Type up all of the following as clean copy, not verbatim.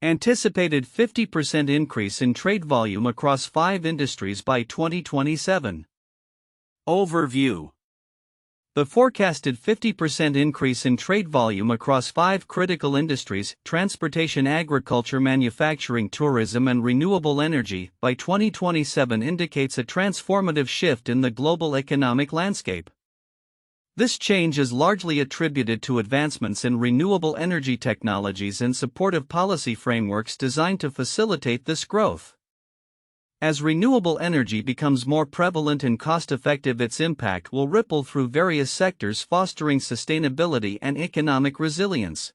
Anticipated 50% increase in trade volume across 5 industries by 2027. Overview. The forecasted 50% increase in trade volume across 5 critical industries, transportation, agriculture, manufacturing, tourism, and renewable energy, by 2027 indicates a transformative shift in the global economic landscape. This change is largely attributed to advancements in renewable energy technologies and supportive policy frameworks designed to facilitate this growth. As renewable energy becomes more prevalent and cost-effective, its impact will ripple through various sectors, fostering sustainability and economic resilience.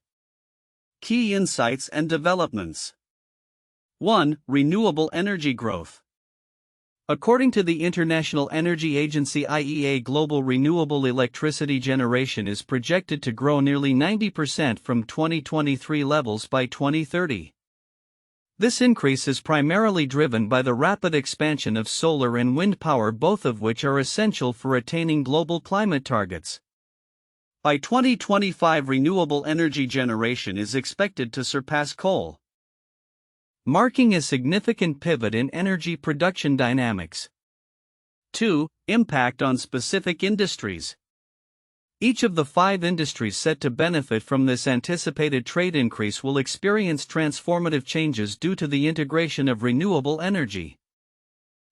Key insights and developments. 1. Renewable energy growth. According to the International Energy Agency (IEA), global renewable electricity generation is projected to grow nearly 90% from 2023 levels by 2030. This increase is primarily driven by the rapid expansion of solar and wind power, both of which are essential for attaining global climate targets. By 2025, renewable energy generation is expected to surpass coal, marking a significant pivot in energy production dynamics. 2. Impact on specific industries. Each of the 5 industries set to benefit from this anticipated trade increase will experience transformative changes due to the integration of renewable energy.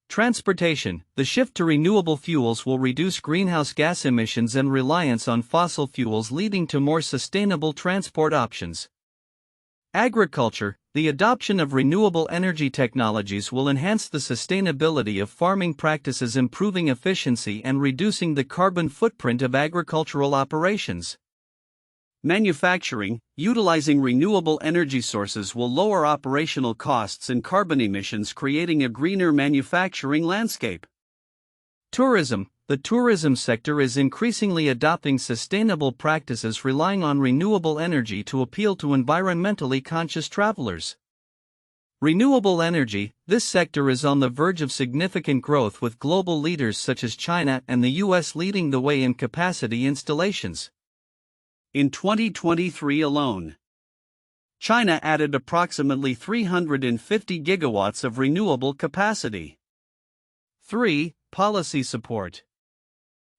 Transportation. The shift to renewable fuels will reduce greenhouse gas emissions and reliance on fossil fuels, leading to more sustainable transport options. Agriculture. The adoption of renewable energy technologies will enhance the sustainability of farming practices, improving efficiency and reducing the carbon footprint of agricultural operations. Manufacturing. Utilizing renewable energy sources will lower operational costs and carbon emissions, creating a greener manufacturing landscape. Tourism. The tourism sector is increasingly adopting sustainable practices, relying on renewable energy to appeal to environmentally conscious travelers. Renewable energy. This sector is on the verge of significant growth, with global leaders such as China and the US leading the way in capacity installations. In 2023 alone, China added approximately 350 gigawatts of renewable capacity. 3. Policy support.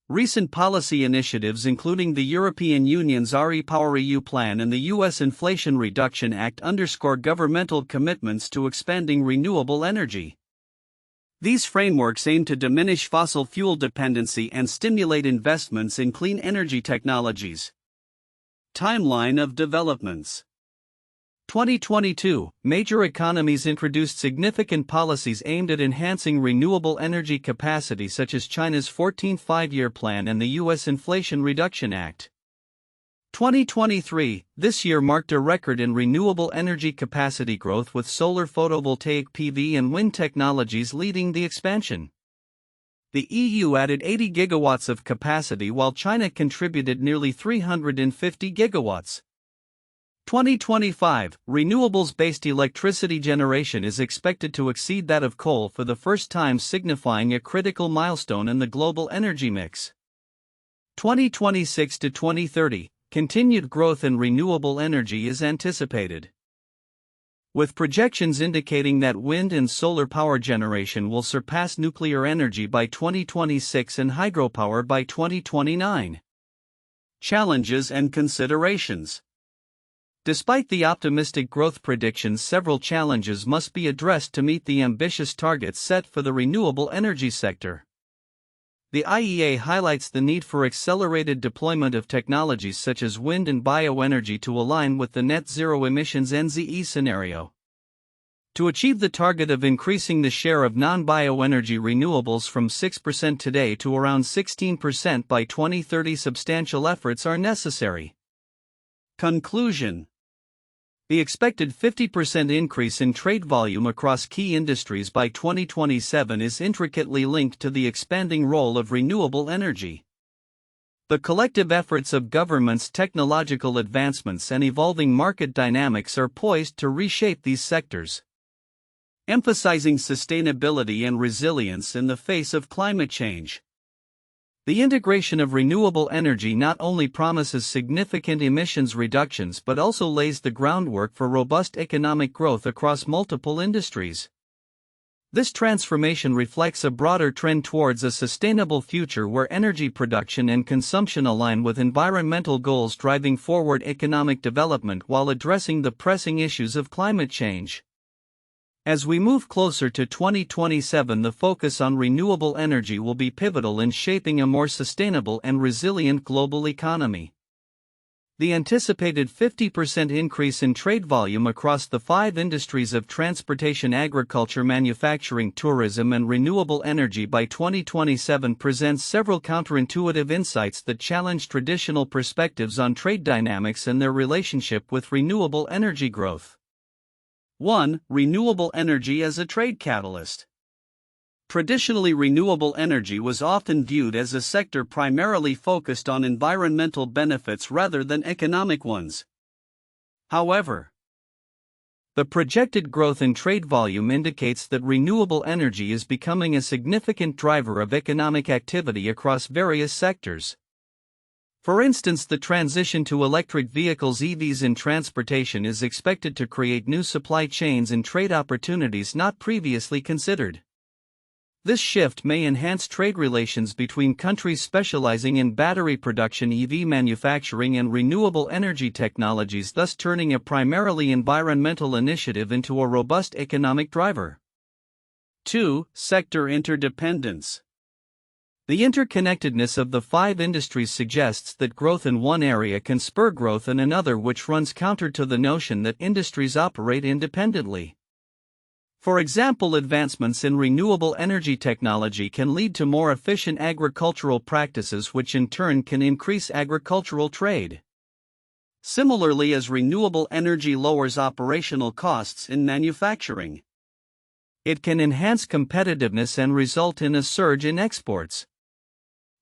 Recent policy initiatives, including the European Union's REPowerEU plan and the U.S. Inflation Reduction Act, underscore governmental commitments to expanding renewable energy. These frameworks aim to diminish fossil fuel dependency and stimulate investments in clean energy technologies. Timeline of developments. 2022, major economies introduced significant policies aimed at enhancing renewable energy capacity, such as China's 14th Five-Year Plan and the U.S. Inflation Reduction Act. 2023, this year marked a record in renewable energy capacity growth, with solar, photovoltaic PV and wind technologies leading the expansion. The EU added 80 gigawatts of capacity, while China contributed nearly 350 gigawatts. 2025, renewables-based electricity generation is expected to exceed that of coal for the first time, signifying a critical milestone in the global energy mix. 2026 to 2030, continued growth in renewable energy is anticipated, with projections indicating that wind and solar power generation will surpass nuclear energy by 2026 and hydropower by 2029. Challenges and considerations. Despite the optimistic growth predictions, several challenges must be addressed to meet the ambitious targets set for the renewable energy sector. The IEA highlights the need for accelerated deployment of technologies such as wind and bioenergy to align with the net zero emissions (NZE) scenario. To achieve the target of increasing the share of non-bioenergy renewables from 6% today to around 16% by 2030, substantial efforts are necessary. Conclusion. The expected 50% increase in trade volume across key industries by 2027 is intricately linked to the expanding role of renewable energy. The collective efforts of governments, technological advancements, and evolving market dynamics are poised to reshape these sectors, emphasizing sustainability and resilience in the face of climate change. The integration of renewable energy not only promises significant emissions reductions but also lays the groundwork for robust economic growth across multiple industries. This transformation reflects a broader trend towards a sustainable future where energy production and consumption align with environmental goals, driving forward economic development while addressing the pressing issues of climate change. As we move closer to 2027, the focus on renewable energy will be pivotal in shaping a more sustainable and resilient global economy. The anticipated 50% increase in trade volume across the 5 industries of transportation, agriculture, manufacturing, tourism, and renewable energy by 2027 presents several counterintuitive insights that challenge traditional perspectives on trade dynamics and their relationship with renewable energy growth. 1. Renewable energy as a trade catalyst. Traditionally, renewable energy was often viewed as a sector primarily focused on environmental benefits rather than economic ones. However, the projected growth in trade volume indicates that renewable energy is becoming a significant driver of economic activity across various sectors. For instance, the transition to electric vehicles (EVs) in transportation is expected to create new supply chains and trade opportunities not previously considered. This shift may enhance trade relations between countries specializing in battery production, EV manufacturing, and renewable energy technologies, thus turning a primarily environmental initiative into a robust economic driver. 2. Sector interdependence. The interconnectedness of the 5 industries suggests that growth in one area can spur growth in another, which runs counter to the notion that industries operate independently. For example, advancements in renewable energy technology can lead to more efficient agricultural practices, which in turn can increase agricultural trade. Similarly, as renewable energy lowers operational costs in manufacturing, it can enhance competitiveness and result in a surge in exports.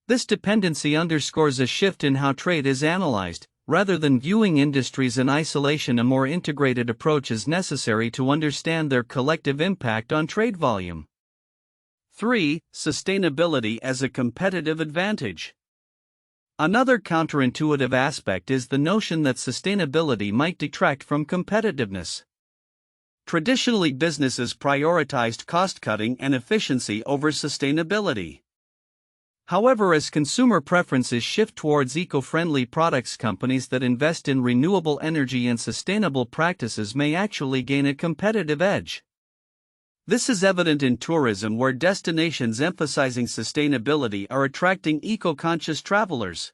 This dependency underscores a shift in how trade is analyzed. Rather than viewing industries in isolation, a more integrated approach is necessary to understand their collective impact on trade volume. 3. Sustainability as a competitive advantage. Another counterintuitive aspect is the notion that sustainability might detract from competitiveness. Traditionally, businesses prioritized cost-cutting and efficiency over sustainability. However, as consumer preferences shift towards eco-friendly products, companies that invest in renewable energy and sustainable practices may actually gain a competitive edge. This is evident in tourism, where destinations emphasizing sustainability are attracting eco-conscious travelers,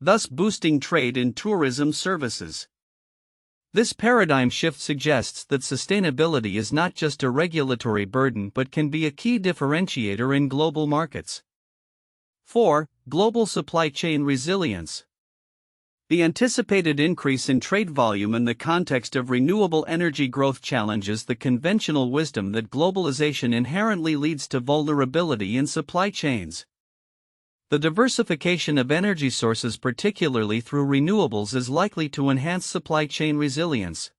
thus boosting trade in tourism services. This paradigm shift suggests that sustainability is not just a regulatory burden but can be a key differentiator in global markets. 4. Global supply chain resilience. The anticipated increase in trade volume in the context of renewable energy growth challenges the conventional wisdom that globalization inherently leads to vulnerability in supply chains. The diversification of energy sources, particularly through renewables, is likely to enhance supply chain resilience.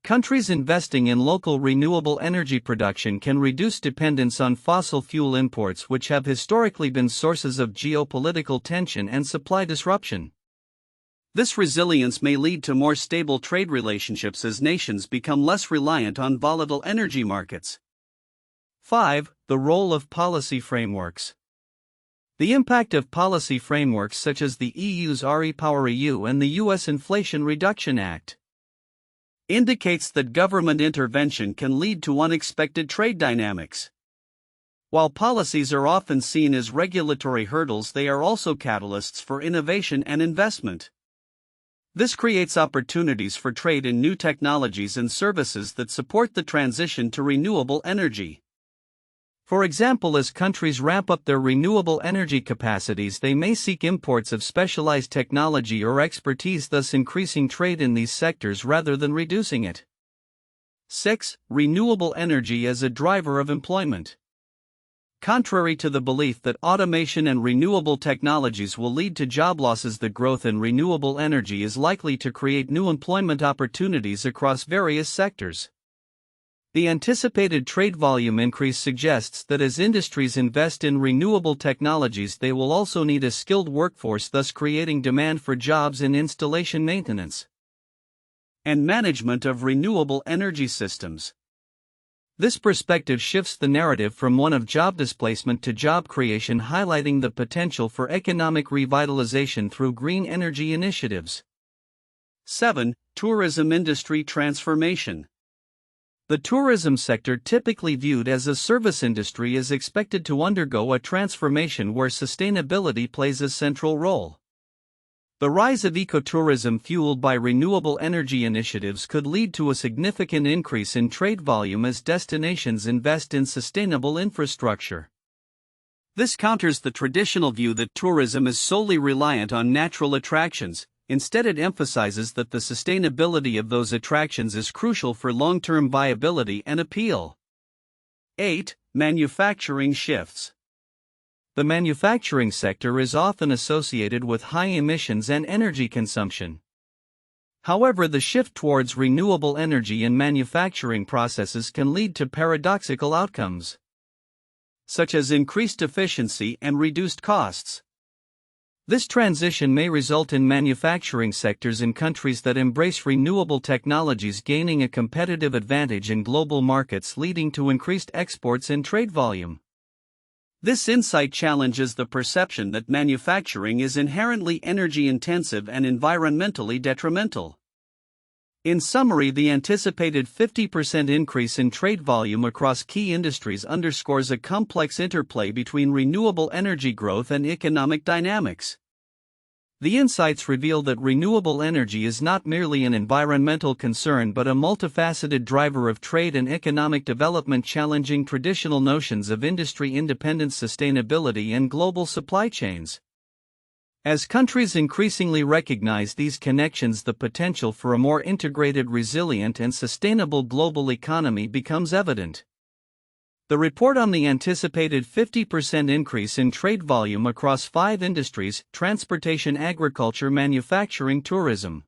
Countries investing in local renewable energy production can reduce dependence on fossil fuel imports, which have historically been sources of geopolitical tension and supply disruption. This resilience may lead to more stable trade relationships as nations become less reliant on volatile energy markets. 5. The role of policy frameworks. The impact of policy frameworks such as the EU's REPowerEU and the US Inflation Reduction Act indicates that government intervention can lead to unexpected trade dynamics. While policies are often seen as regulatory hurdles, they are also catalysts for innovation and investment. This creates opportunities for trade in new technologies and services that support the transition to renewable energy. For example, as countries ramp up their renewable energy capacities, they may seek imports of specialized technology or expertise, thus increasing trade in these sectors rather than reducing it. 6. Renewable energy as a driver of employment. Contrary to the belief that automation and renewable technologies will lead to job losses, the growth in renewable energy is likely to create new employment opportunities across various sectors. The anticipated trade volume increase suggests that as industries invest in renewable technologies, they will also need a skilled workforce, thus creating demand for jobs in installation maintenance and management of renewable energy systems. This perspective shifts the narrative from one of job displacement to job creation, highlighting the potential for economic revitalization through green energy initiatives. 7. Tourism industry transformation. The tourism sector, typically viewed as a service industry, is expected to undergo a transformation where sustainability plays a central role. The rise of ecotourism fueled by renewable energy initiatives could lead to a significant increase in trade volume as destinations invest in sustainable infrastructure. This counters the traditional view that tourism is solely reliant on natural attractions. Instead, it emphasizes that the sustainability of those attractions is crucial for long-term viability and appeal. 8. Manufacturing shifts. The manufacturing sector is often associated with high emissions and energy consumption. However, the shift towards renewable energy in manufacturing processes can lead to paradoxical outcomes, such as increased efficiency and reduced costs. This transition may result in manufacturing sectors in countries that embrace renewable technologies gaining a competitive advantage in global markets, leading to increased exports and trade volume. This insight challenges the perception that manufacturing is inherently energy-intensive and environmentally detrimental. In summary, the anticipated 50% increase in trade volume across key industries underscores a complex interplay between renewable energy growth and economic dynamics. The insights reveal that renewable energy is not merely an environmental concern but a multifaceted driver of trade and economic development, challenging traditional notions of industry independence, sustainability, and global supply chains. As countries increasingly recognize these connections, the potential for a more integrated, resilient, and sustainable global economy becomes evident. The report on the anticipated 50% increase in trade volume across 5 industries: transportation, agriculture, manufacturing, tourism,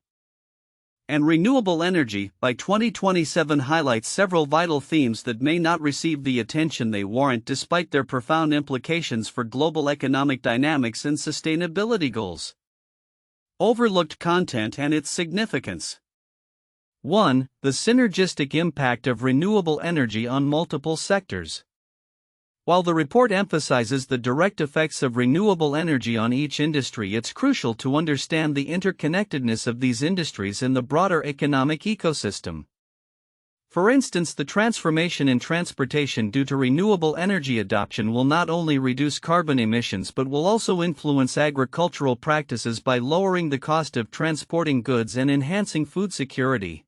and renewable energy, by 2027 highlights several vital themes that may not receive the attention they warrant despite their profound implications for global economic dynamics and sustainability goals. Overlooked content and its significance. 1. The synergistic impact of renewable energy on multiple sectors. While the report emphasizes the direct effects of renewable energy on each industry, it's crucial to understand the interconnectedness of these industries in the broader economic ecosystem. For instance, the transformation in transportation due to renewable energy adoption will not only reduce carbon emissions but will also influence agricultural practices by lowering the cost of transporting goods and enhancing food security.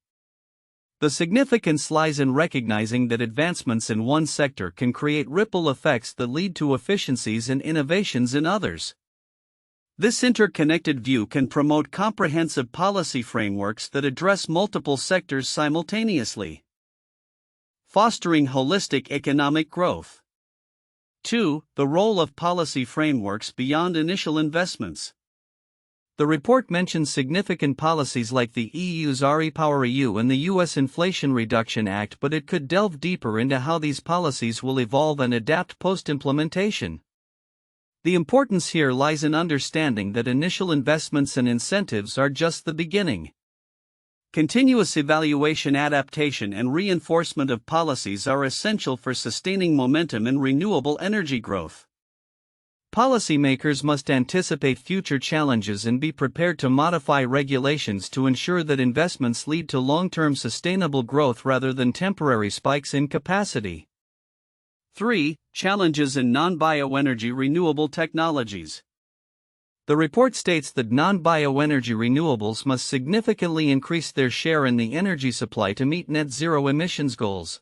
The significance lies in recognizing that advancements in one sector can create ripple effects that lead to efficiencies and innovations in others. This interconnected view can promote comprehensive policy frameworks that address multiple sectors simultaneously, fostering holistic economic growth. 2. The role of policy frameworks beyond initial investments. The report mentions significant policies like the EU's REPowerEU and the US Inflation Reduction Act, but it could delve deeper into how these policies will evolve and adapt post-implementation. The importance here lies in understanding that initial investments and incentives are just the beginning. Continuous evaluation, adaptation, and reinforcement of policies are essential for sustaining momentum in renewable energy growth. Policymakers must anticipate future challenges and be prepared to modify regulations to ensure that investments lead to long-term sustainable growth rather than temporary spikes in capacity. 3. Challenges in non-bioenergy renewable technologies. The report states that non-bioenergy renewables must significantly increase their share in the energy supply to meet net zero emissions goals.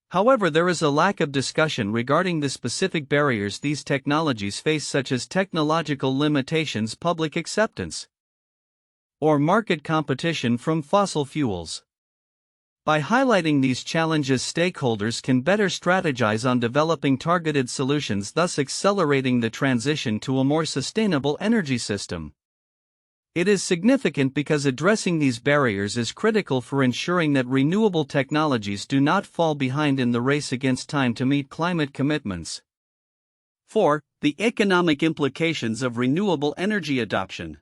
However, there is a lack of discussion regarding the specific barriers these technologies face, such as technological limitations, public acceptance, or market competition from fossil fuels. By highlighting these challenges, stakeholders can better strategize on developing targeted solutions, thus accelerating the transition to a more sustainable energy system. It is significant because addressing these barriers is critical for ensuring that renewable technologies do not fall behind in the race against time to meet climate commitments. 4. The economic implications of renewable energy adoption.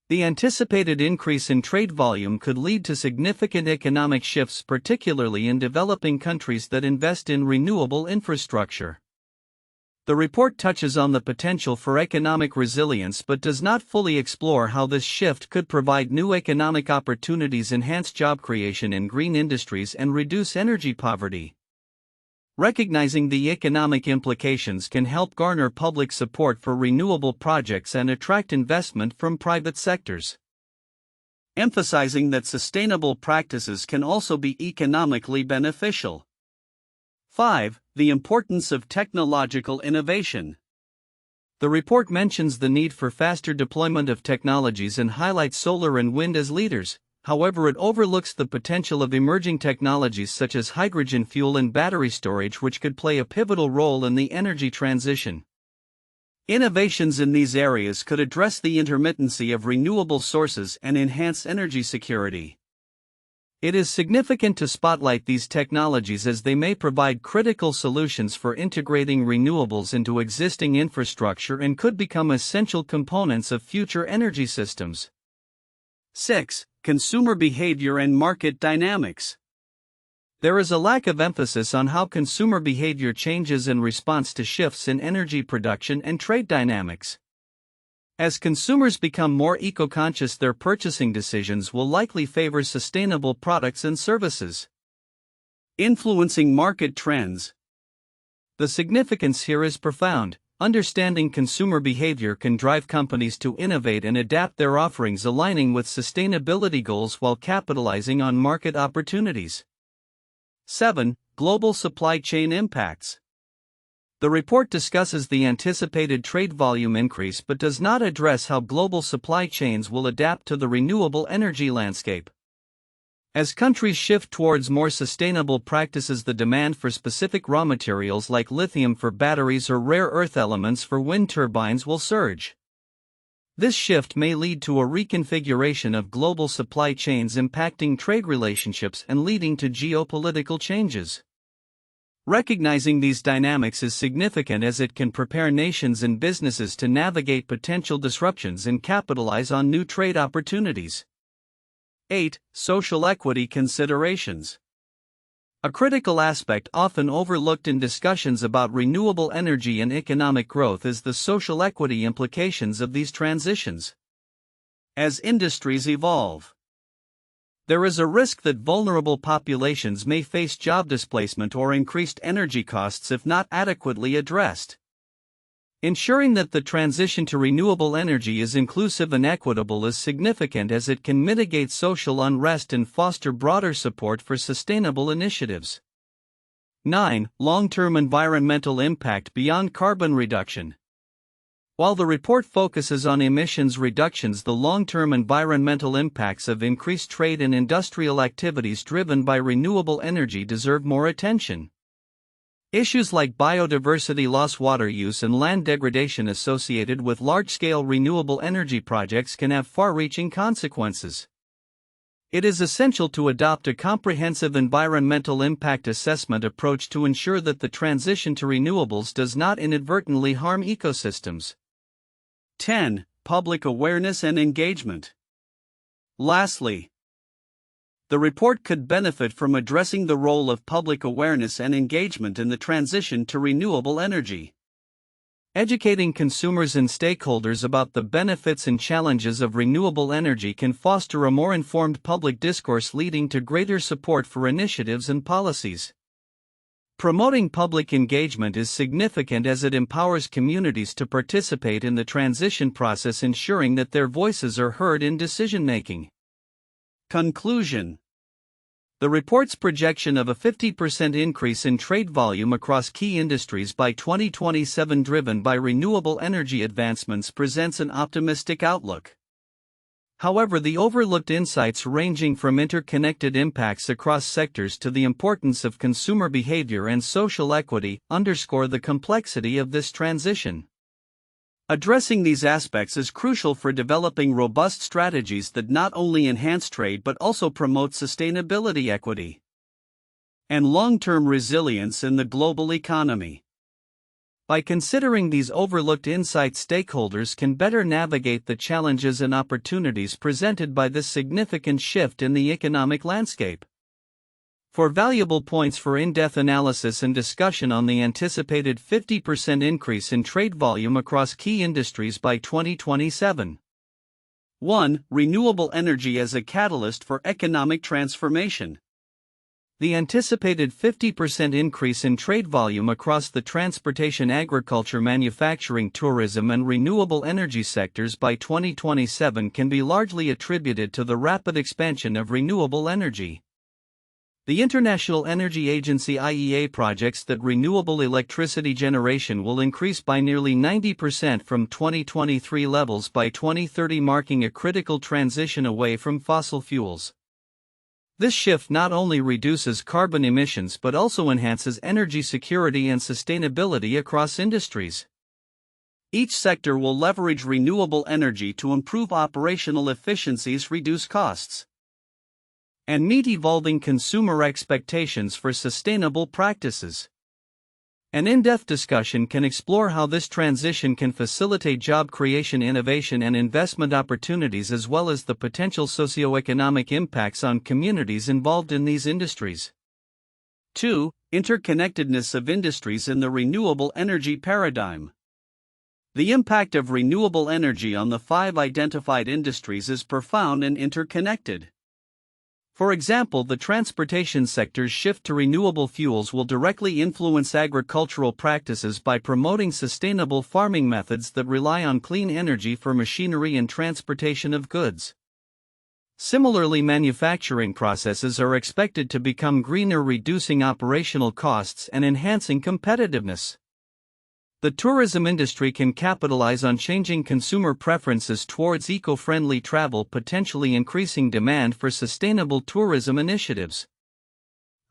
The anticipated increase in trade volume could lead to significant economic shifts, particularly in developing countries that invest in renewable infrastructure. The report touches on the potential for economic resilience but does not fully explore how this shift could provide new economic opportunities, enhance job creation in green industries, and reduce energy poverty. Recognizing the economic implications can help garner public support for renewable projects and attract investment from private sectors. Emphasizing that sustainable practices can also be economically beneficial. 5. The importance of technological innovation. The report mentions the need for faster deployment of technologies and highlights solar and wind as leaders. However, it overlooks the potential of emerging technologies such as hydrogen fuel and battery storage, which could play a pivotal role in the energy transition. Innovations in these areas could address the intermittency of renewable sources and enhance energy security. It is significant to spotlight these technologies as they may provide critical solutions for integrating renewables into existing infrastructure and could become essential components of future energy systems. 6. Consumer behavior and market dynamics. There is a lack of emphasis on how consumer behavior changes in response to shifts in energy production and trade dynamics. As consumers become more eco-conscious, their purchasing decisions will likely favor sustainable products and services. Influencing market trends. The significance here is profound. Understanding consumer behavior can drive companies to innovate and adapt their offerings, aligning with sustainability goals while capitalizing on market opportunities. 7. Global supply chain impacts. The report discusses the anticipated trade volume increase but does not address how global supply chains will adapt to the renewable energy landscape. As countries shift towards more sustainable practices, the demand for specific raw materials like lithium for batteries or rare earth elements for wind turbines will surge. This shift may lead to a reconfiguration of global supply chains, impacting trade relationships and leading to geopolitical changes. Recognizing these dynamics is significant as it can prepare nations and businesses to navigate potential disruptions and capitalize on new trade opportunities. 8. Social equity considerations. A critical aspect often overlooked in discussions about renewable energy and economic growth is the social equity implications of these transitions. As industries evolve, there is a risk that vulnerable populations may face job displacement or increased energy costs if not adequately addressed. Ensuring that the transition to renewable energy is inclusive and equitable is significant as it can mitigate social unrest and foster broader support for sustainable initiatives. 9. Long-term environmental impact beyond carbon reduction. While the report focuses on emissions reductions, the long-term environmental impacts of increased trade and industrial activities driven by renewable energy deserve more attention. Issues like biodiversity loss, water use, and land degradation associated with large-scale renewable energy projects can have far-reaching consequences. It is essential to adopt a comprehensive environmental impact assessment approach to ensure that the transition to renewables does not inadvertently harm ecosystems. 10. Public awareness and engagement. Lastly, the report could benefit from addressing the role of public awareness and engagement in the transition to renewable energy. Educating consumers and stakeholders about the benefits and challenges of renewable energy can foster a more informed public discourse, leading to greater support for initiatives and policies. Promoting public engagement is significant as it empowers communities to participate in the transition process, ensuring that their voices are heard in decision-making. Conclusion. The report's projection of a 50% increase in trade volume across key industries by 2027 driven by renewable energy advancements presents an optimistic outlook. However, the overlooked insights ranging from interconnected impacts across sectors to the importance of consumer behavior and social equity underscore the complexity of this transition. Addressing these aspects is crucial for developing robust strategies that not only enhance trade but also promote sustainability, equity, and long-term resilience in the global economy. By considering these overlooked insights, stakeholders can better navigate the challenges and opportunities presented by this significant shift in the economic landscape. For valuable points for in-depth analysis and discussion on the anticipated 50% increase in trade volume across key industries by 2027. 1. Renewable energy as a catalyst for economic transformation. The anticipated 50% increase in trade volume across the transportation, agriculture, manufacturing, tourism, and renewable energy sectors by 2027 can be largely attributed to the rapid expansion of renewable energy. The International Energy Agency (IEA) projects that renewable electricity generation will increase by nearly 90% from 2023 levels by 2030, marking a critical transition away from fossil fuels. This shift not only reduces carbon emissions but also enhances energy security and sustainability across industries. Each sector will leverage renewable energy to improve operational efficiencies, reduce costs, and meet evolving consumer expectations for sustainable practices. An in-depth discussion can explore how this transition can facilitate job creation, innovation, and investment opportunities, as well as the potential socioeconomic impacts on communities involved in these industries. 2. Interconnectedness of industries in the renewable energy paradigm. The impact of renewable energy on the 5 identified industries is profound and interconnected. For example, the transportation sector's shift to renewable fuels will directly influence agricultural practices by promoting sustainable farming methods that rely on clean energy for machinery and transportation of goods. Similarly, manufacturing processes are expected to become greener, reducing operational costs and enhancing competitiveness. The tourism industry can capitalize on changing consumer preferences towards eco-friendly travel, potentially increasing demand for sustainable tourism initiatives.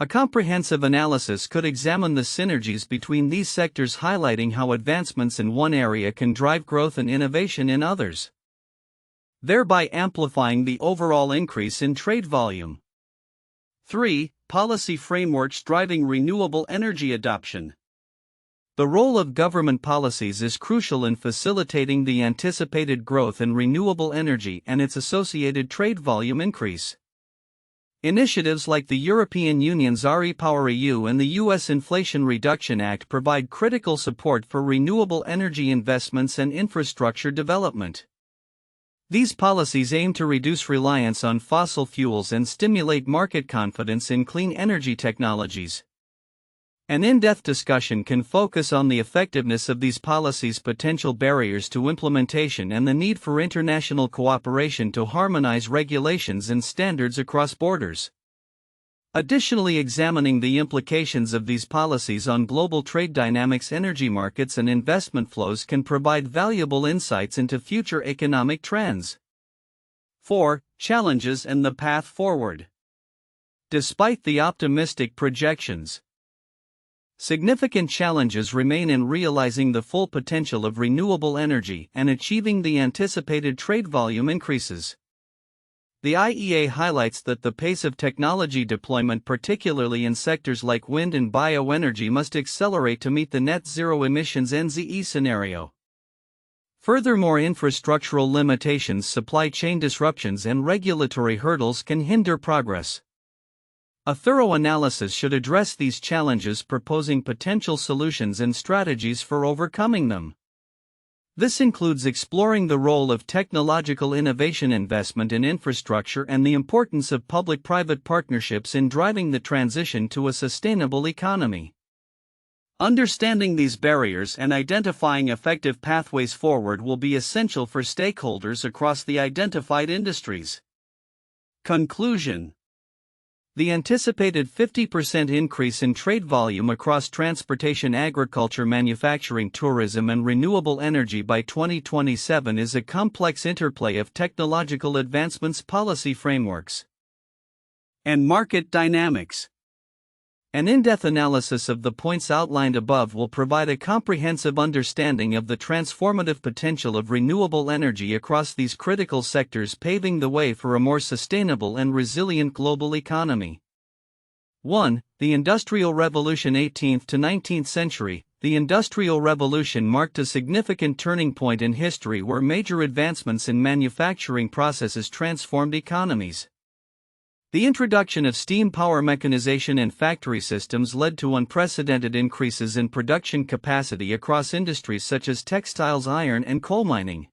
A comprehensive analysis could examine the synergies between these sectors, highlighting how advancements in one area can drive growth and innovation in others, thereby amplifying the overall increase in trade volume. 3. Policy frameworks driving renewable energy adoption. The role of government policies is crucial in facilitating the anticipated growth in renewable energy and its associated trade volume increase. Initiatives like the European Union's REPowerEU and the U.S. Inflation Reduction Act provide critical support for renewable energy investments and infrastructure development. These policies aim to reduce reliance on fossil fuels and stimulate market confidence in clean energy technologies. An in-depth discussion can focus on the effectiveness of these policies, potential barriers to implementation, and the need for international cooperation to harmonize regulations and standards across borders. Additionally, examining the implications of these policies on global trade dynamics, energy markets, and investment flows can provide valuable insights into future economic trends. 4. Challenges and the path forward. Despite the optimistic projections, significant challenges remain in realizing the full potential of renewable energy and achieving the anticipated trade volume increases. The IEA highlights that the pace of technology deployment, particularly in sectors like wind and bioenergy, must accelerate to meet the net zero emissions (NZE) scenario. Furthermore, infrastructural limitations, supply chain disruptions, and regulatory hurdles can hinder progress. A thorough analysis should address these challenges, proposing potential solutions and strategies for overcoming them. This includes exploring the role of technological innovation, investment in infrastructure, and the importance of public-private partnerships in driving the transition to a sustainable economy. Understanding these barriers and identifying effective pathways forward will be essential for stakeholders across the identified industries. Conclusion. The anticipated 50% increase in trade volume across transportation, agriculture, manufacturing, tourism, and renewable energy by 2027 is a complex interplay of technological advancements, policy frameworks, and market dynamics. An in-depth analysis of the points outlined above will provide a comprehensive understanding of the transformative potential of renewable energy across these critical sectors, paving the way for a more sustainable and resilient global economy. 1. The Industrial Revolution. 18th to 19th century. The Industrial Revolution marked a significant turning point in history where major advancements in manufacturing processes transformed economies. The introduction of steam power mechanization and factory systems led to unprecedented increases in production capacity across industries such as textiles, iron, and coal mining.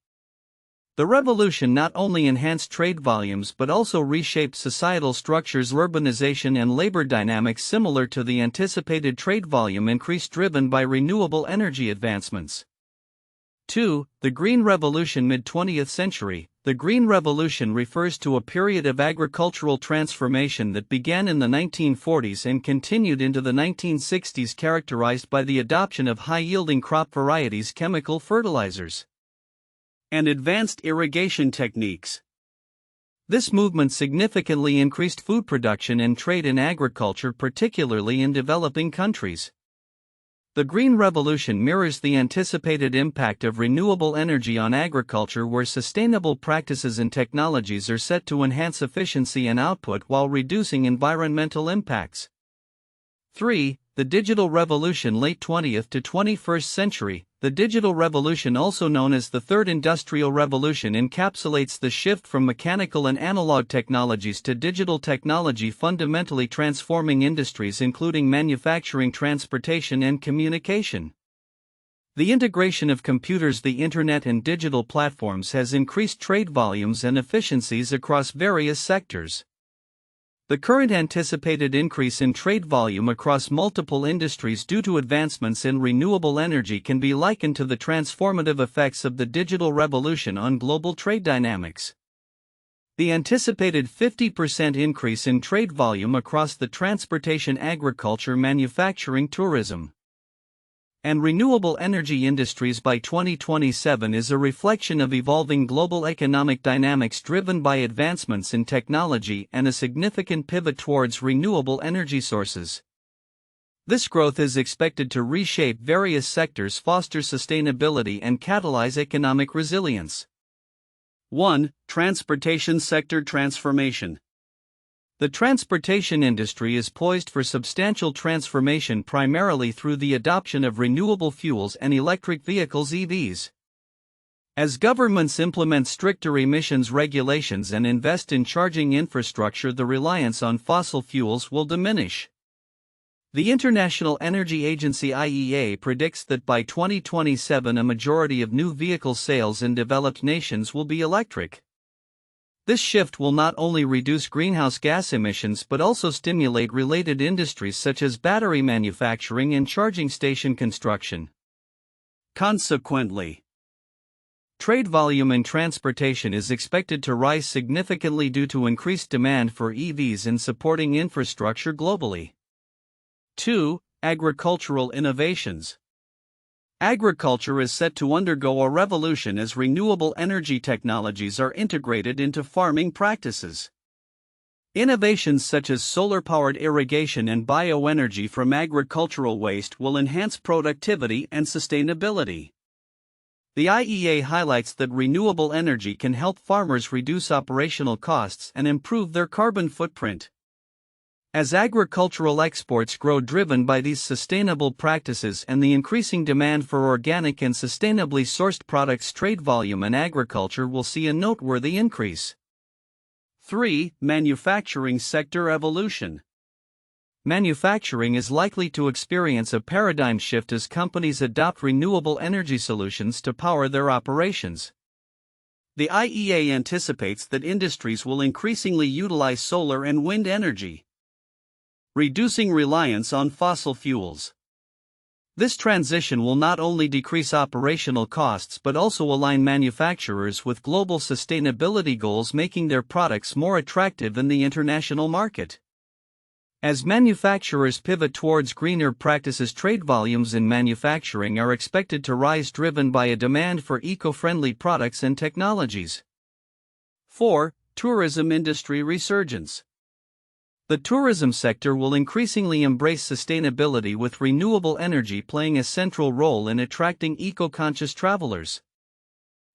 The revolution not only enhanced trade volumes but also reshaped societal structures, urbanization, and labor dynamics similar to the anticipated trade volume increase driven by renewable energy advancements. 2. The Green Revolution. Mid-20th century. The Green Revolution refers to a period of agricultural transformation that began in the 1940s and continued into the 1960s, characterized by the adoption of high-yielding crop varieties, chemical fertilizers, and advanced irrigation techniques. This movement significantly increased food production and trade in agriculture, particularly in developing countries. The Green Revolution mirrors the anticipated impact of renewable energy on agriculture, where sustainable practices and technologies are set to enhance efficiency and output while reducing environmental impacts. 3. The Digital Revolution. Late 20th to 21st century. The digital revolution, also known as the Third Industrial Revolution, encapsulates the shift from mechanical and analog technologies to digital technology, fundamentally transforming industries including manufacturing, transportation, and communication. The integration of computers, the internet, and digital platforms has increased trade volumes and efficiencies across various sectors. The current anticipated increase in trade volume across multiple industries due to advancements in renewable energy can be likened to the transformative effects of the digital revolution on global trade dynamics. The anticipated 50% increase in trade volume across the transportation, agriculture, manufacturing, tourism, and renewable energy industries by 2027 is a reflection of evolving global economic dynamics driven by advancements in technology and a significant pivot towards renewable energy sources. This growth is expected to reshape various sectors, foster sustainability, and catalyze economic resilience. 1. Transportation sector transformation. The transportation industry is poised for substantial transformation, primarily through the adoption of renewable fuels and electric vehicles (EVs). As governments implement stricter emissions regulations and invest in charging infrastructure, the reliance on fossil fuels will diminish. The International Energy Agency (IEA) predicts that by 2027 a majority of new vehicle sales in developed nations will be electric. This shift will not only reduce greenhouse gas emissions but also stimulate related industries such as battery manufacturing and charging station construction. Consequently, trade volume in transportation is expected to rise significantly due to increased demand for EVs and supporting infrastructure globally. 2. Agricultural innovations. Agriculture is set to undergo a revolution as renewable energy technologies are integrated into farming practices. Innovations such as solar-powered irrigation and bioenergy from agricultural waste will enhance productivity and sustainability. The IEA highlights that renewable energy can help farmers reduce operational costs and improve their carbon footprint. As agricultural exports grow, driven by these sustainable practices and the increasing demand for organic and sustainably sourced products, trade volume in agriculture will see a noteworthy increase. 3. Manufacturing sector evolution. Manufacturing is likely to experience a paradigm shift as companies adopt renewable energy solutions to power their operations. The IEA anticipates that industries will increasingly utilize solar and wind energy, reducing reliance on fossil fuels. This transition will not only decrease operational costs but also align manufacturers with global sustainability goals, making their products more attractive in the international market. As manufacturers pivot towards greener practices, trade volumes in manufacturing are expected to rise, driven by a demand for eco-friendly products and technologies. 4. Tourism industry resurgence. The tourism sector will increasingly embrace sustainability, with renewable energy playing a central role in attracting eco-conscious travelers.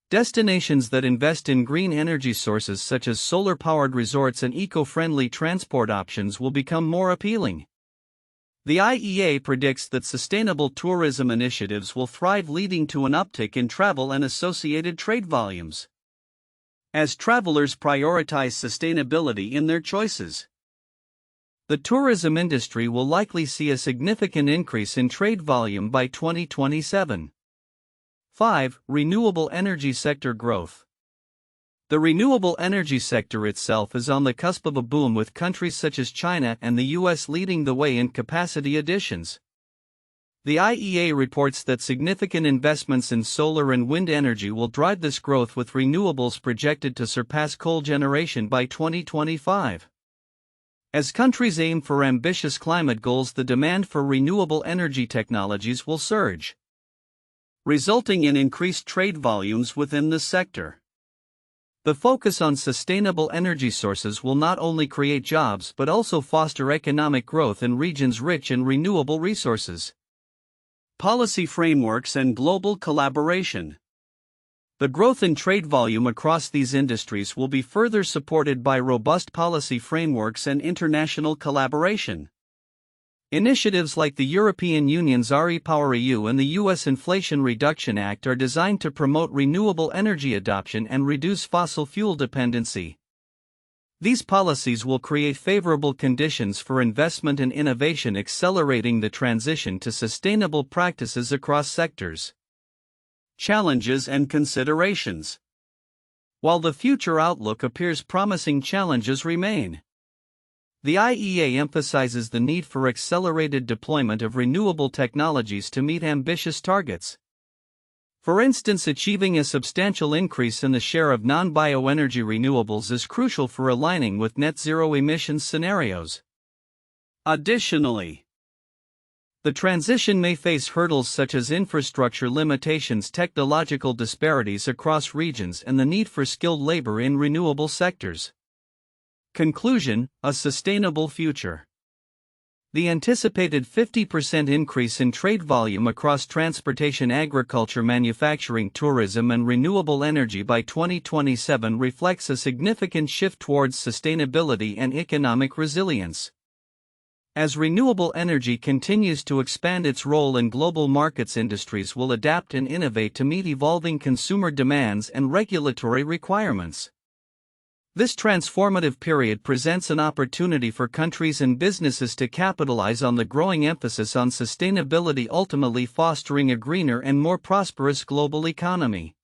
Destinations that invest in green energy sources such as solar-powered resorts and eco-friendly transport options will become more appealing. The IEA predicts that sustainable tourism initiatives will thrive, leading to an uptick in travel and associated trade volumes, as travelers prioritize sustainability in their choices. The tourism industry will likely see a significant increase in trade volume by 2027. 5. Renewable energy sector growth. The renewable energy sector itself is on the cusp of a boom, with countries such as China and the US leading the way in capacity additions. The IEA reports that significant investments in solar and wind energy will drive this growth, with renewables projected to surpass coal generation by 2025. As countries aim for ambitious climate goals, the demand for renewable energy technologies will surge, resulting in increased trade volumes within the sector. The focus on sustainable energy sources will not only create jobs but also foster economic growth in regions rich in renewable resources. Policy frameworks and global collaboration. The growth in trade volume across these industries will be further supported by robust policy frameworks and international collaboration. Initiatives like the European Union's REPowerEU and the U.S. Inflation Reduction Act are designed to promote renewable energy adoption and reduce fossil fuel dependency. These policies will create favorable conditions for investment and innovation, accelerating the transition to sustainable practices across sectors. Challenges and considerations. While the future outlook appears promising, challenges remain. The IEA emphasizes the need for accelerated deployment of renewable technologies to meet ambitious targets. For instance, achieving a substantial increase in the share of non-bioenergy renewables is crucial for aligning with net zero emissions scenarios. Additionally, the transition may face hurdles such as infrastructure limitations, technological disparities across regions, and the need for skilled labor in renewable sectors. Conclusion: a sustainable future. The anticipated 50% increase in trade volume across transportation, agriculture, manufacturing, tourism, and renewable energy by 2027 reflects a significant shift towards sustainability and economic resilience. As renewable energy continues to expand its role in global markets, industries will adapt and innovate to meet evolving consumer demands and regulatory requirements. This transformative period presents an opportunity for countries and businesses to capitalize on the growing emphasis on sustainability, ultimately fostering a greener and more prosperous global economy.